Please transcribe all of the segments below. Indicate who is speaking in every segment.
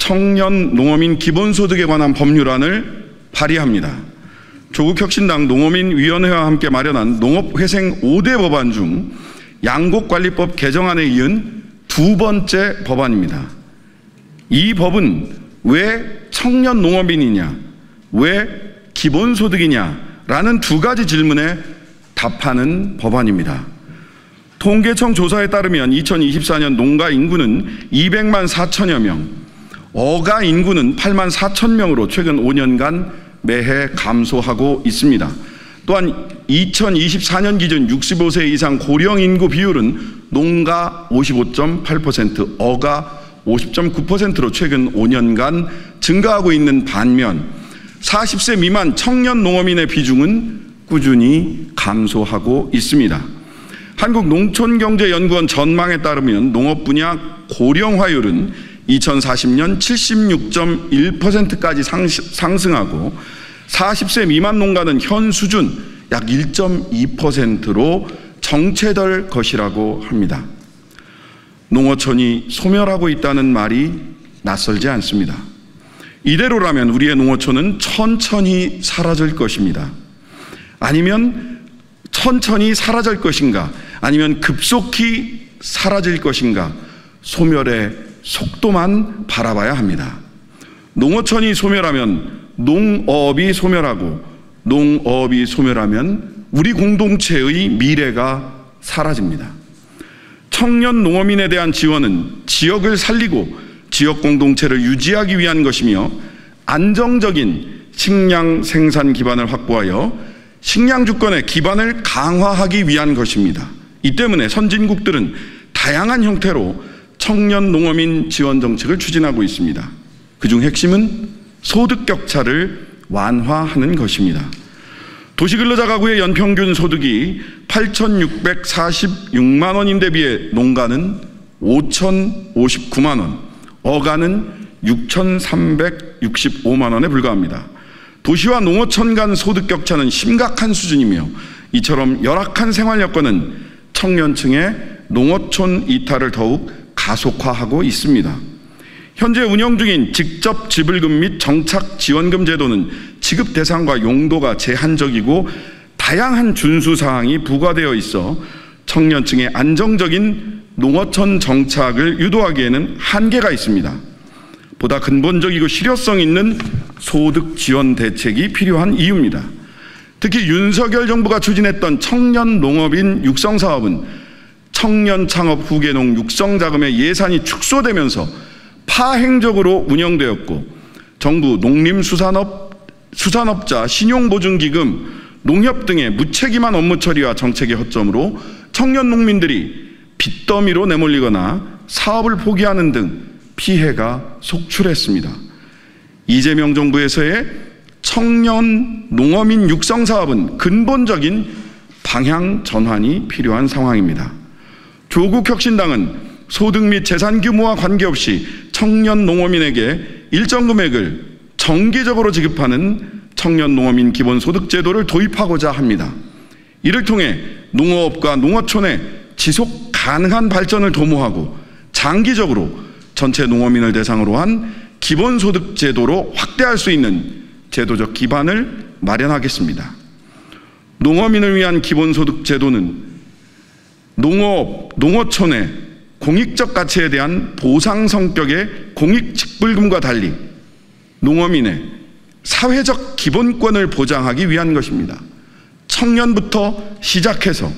Speaker 1: 청년 농어민 기본소득에 관한 법률안을 발의합니다. 조국혁신당 농어민위원회와 함께 마련한 농업회생 5대 법안 중 양곡관리법 개정안에 이은 두 번째 법안입니다. 이 법은 왜 청년 농어민이냐, 왜 기본소득이냐라는 두 가지 질문에 답하는 법안입니다. 통계청 조사에 따르면 2024년 농가 인구는 200만 4천여 명, 어가 인구는 8만 4천 명으로 최근 5년간 매해 감소하고 있습니다. 또한 2024년 기준 65세 이상 고령 인구 비율은 농가 55.8%, 어가 50.9%로 최근 5년간 증가하고 있는 반면 40세 미만 청년 농어민의 비중은 꾸준히 감소하고 있습니다. 한국농촌경제연구원 전망에 따르면 농업 분야 고령화율은 2040년 76.1%까지 상승하고 40세 미만 농가는 현 수준 약 1.2%로 정체될 것이라고 합니다. 농어촌이 소멸하고 있다는 말이 낯설지 않습니다. 이대로라면 우리의 농어촌은 천천히 사라질 것입니다. 아니면 천천히 사라질 것인가, 아니면 급속히 사라질 것인가, 소멸의 속도만 바라봐야 합니다. 농어촌이 소멸하면 농업이 소멸하고, 농업이 소멸하면 우리 공동체의 미래가 사라집니다. 청년 농어민에 대한 지원은 지역을 살리고 지역 공동체를 유지하기 위한 것이며 안정적인 식량 생산 기반을 확보하여 식량 주권의 기반을 강화하기 위한 것입니다. 이 때문에 선진국들은 다양한 형태로 청년 농어민 지원 정책을 추진하고 있습니다. 그중 핵심은 소득 격차를 완화하는 것입니다. 도시근로자 가구의 연평균 소득이 8,646만 원인데 비해 농가는 5,059만 원, 어가는 6,365만 원에 불과합니다. 도시와 농어촌 간 소득 격차는 심각한 수준이며 이처럼 열악한 생활 여건은 청년층의 농어촌 이탈을 더욱 가속화하고 있습니다. 현재 운영 중인 직접 지불금 및 정착 지원금 제도는 지급 대상과 용도가 제한적이고 다양한 준수 사항이 부과되어 있어 청년층의 안정적인 농어촌 정착을 유도하기에는 한계가 있습니다. 보다 근본적이고 실효성 있는 소득 지원 대책이 필요한 이유입니다. 특히 윤석열 정부가 추진했던 청년 농업인 육성 사업은 청년 창업 후계농 육성 자금의 예산이 축소되면서 파행적으로 운영되었고, 정부 농림수산업자 신용보증기금, 농협 등의 무책임한 업무 처리와 정책의 허점으로 청년 농민들이 빚더미로 내몰리거나 사업을 포기하는 등 피해가 속출했습니다. 이재명 정부에서의 청년 농어민 육성 사업은 근본적인 방향 전환이 필요한 상황입니다. 조국혁신당은 소득 및 재산 규모와 관계없이 청년 농어민에게 일정 금액을 정기적으로 지급하는 청년 농어민 기본소득 제도를 도입하고자 합니다. 이를 통해 농어업과 농어촌의 지속 가능한 발전을 도모하고 장기적으로 전체 농어민을 대상으로 한 기본소득 제도로 확대할 수 있는 제도적 기반을 마련하겠습니다. 농어민을 위한 기본소득 제도는 농어업, 농어촌의 공익적 가치에 대한 보상 성격의 공익직불금과 달리 농어민의 사회적 기본권을 보장하기 위한 것입니다. 청년부터 시작해서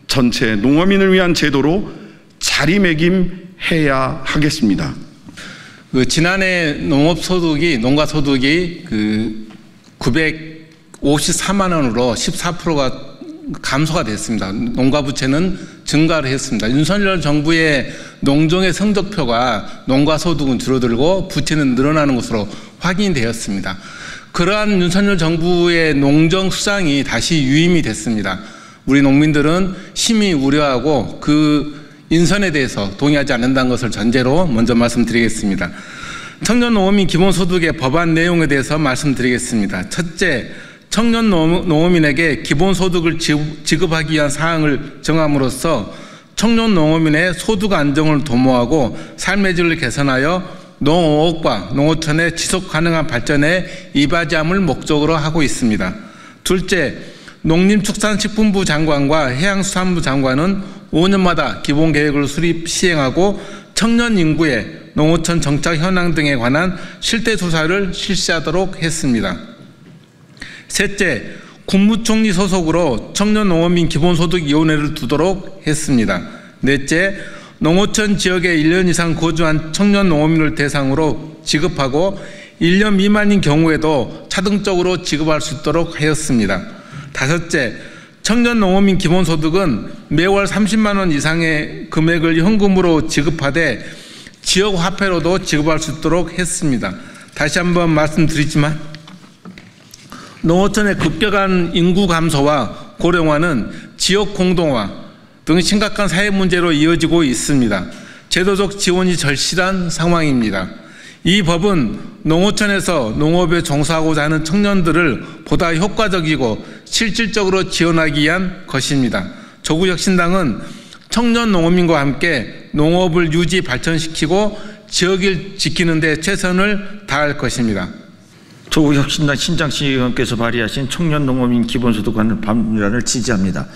Speaker 1: 전체 농어민을 위한 제도로 자리매김해야 하겠습니다.
Speaker 2: 지난해 농가소득이 954만 원으로 14%가 감소가 됐습니다. 농가부채는 증가를 했습니다. 윤석열 정부의 농정의 성적표가 농가소득은 줄어들고 부채는 늘어나는 것으로 확인이 되었습니다. 그러한 윤석열 정부의 농정수장이 다시 유임이 됐습니다. 우리 농민들은 심히 우려하고 그 인선에 대해서 동의하지 않는다는 것을 전제로 먼저 말씀드리겠습니다. 청년 농어민 기본소득의 법안 내용에 대해서 말씀드리겠습니다. 첫째, 청년 농어민에게 기본소득을 지급하기 위한 사항을 정함으로써 청년 농어민의 소득 안정을 도모하고 삶의 질을 개선하여 농어업과 농어촌의 지속 가능한 발전에 이바지함을 목적으로 하고 있습니다. 둘째, 농림축산식품부 장관과 해양수산부 장관은 5년마다 기본계획을 수립 시행하고 청년 인구의 농어촌 정착 현황 등에 관한 실태조사를 실시하도록 했습니다. 셋째, 국무총리 소속으로 청년농어민 기본소득위원회를 두도록 했습니다. 넷째, 농어촌 지역에 1년 이상 거주한 청년농어민을 대상으로 지급하고 1년 미만인 경우에도 차등적으로 지급할 수 있도록 하였습니다. 다섯째, 청년농어민 기본소득은 매월 30만 원 이상의 금액을 현금으로 지급하되 지역화폐로도 지급할 수 있도록 했습니다. 다시 한번 말씀드리지만 농어촌의 급격한 인구 감소와 고령화는 지역 공동화 등 심각한 사회 문제로 이어지고 있습니다. 제도적 지원이 절실한 상황입니다. 이 법은 농어촌에서 농업에 종사하고자 하는 청년들을 보다 효과적이고 실질적으로 지원하기 위한 것입니다. 조국혁신당은 청년 농어민과 함께 농업을 유지 발전시키고 지역을 지키는 데 최선을 다할 것입니다.
Speaker 3: 조국혁신당 신장식 의원께서 발의하신 청년 농어민 기본소득 관련 법률안을 지지합니다.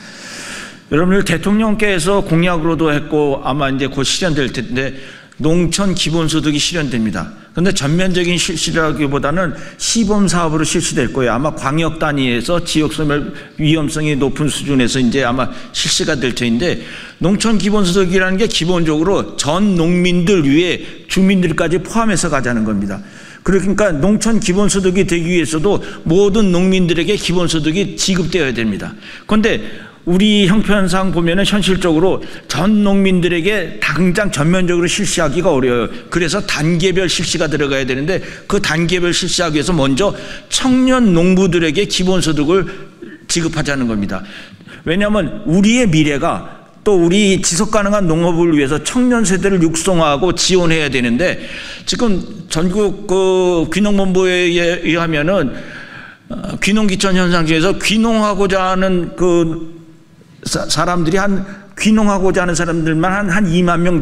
Speaker 3: 여러분들 대통령께서 공약으로도 했고 아마 이제 곧 실현될 텐데 농촌 기본소득이 실현됩니다. 그런데 전면적인 실시라기보다는 시범 사업으로 실시될 거예요. 아마 광역 단위에서 지역소멸 위험성이 높은 수준에서 이제 아마 실시가 될 터인데 농촌 기본소득이라는 게 기본적으로 전 농민들 위에 주민들까지 포함해서 가자는 겁니다. 그러니까 농촌 기본소득이 되기 위해서도 모든 농민들에게 기본소득이 지급되어야 됩니다. 그런데 우리 형편상 보면은 현실적으로 전 농민들에게 당장 전면적으로 실시하기가 어려워요. 그래서 단계별 실시가 들어가야 되는데 그 단계별 실시하기 위해서 먼저 청년 농부들에게 기본소득을 지급하자는 겁니다. 왜냐하면 우리의 미래가 또 우리 지속가능한 농업을 위해서 청년 세대를 육성하고 지원해야 되는데 지금 전국 귀농본부에 의하면은 귀농귀촌 현상 중에서 귀농하고자 하는 사람들이 귀농하고자 하는 사람들만 한 2만 명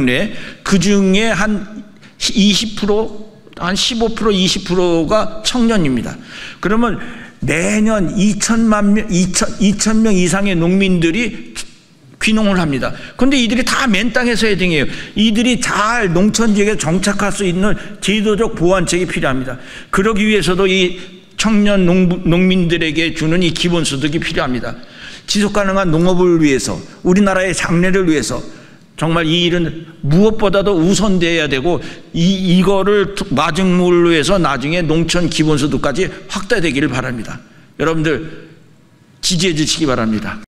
Speaker 3: 내에 그 중에 한 20%, 한 15%, 20%가 청년입니다. 그러면 매년 2,000명 이상의 농민들이 귀농을 합니다. 그런데 이들이 다 맨 땅에서 해딩해요. 이들이 잘 농촌 지역에 정착할 수 있는 제도적 보완책이 필요합니다. 그러기 위해서도 이 청년 농민들에게 주는 이 기본소득이 필요합니다. 지속가능한 농업을 위해서 우리나라의 장래를 위해서 정말 이 일은 무엇보다도 우선돼야 되고 이거를 마중물로 해서 나중에 농촌 기본소득까지 확대되기를 바랍니다. 여러분들 지지해 주시기 바랍니다.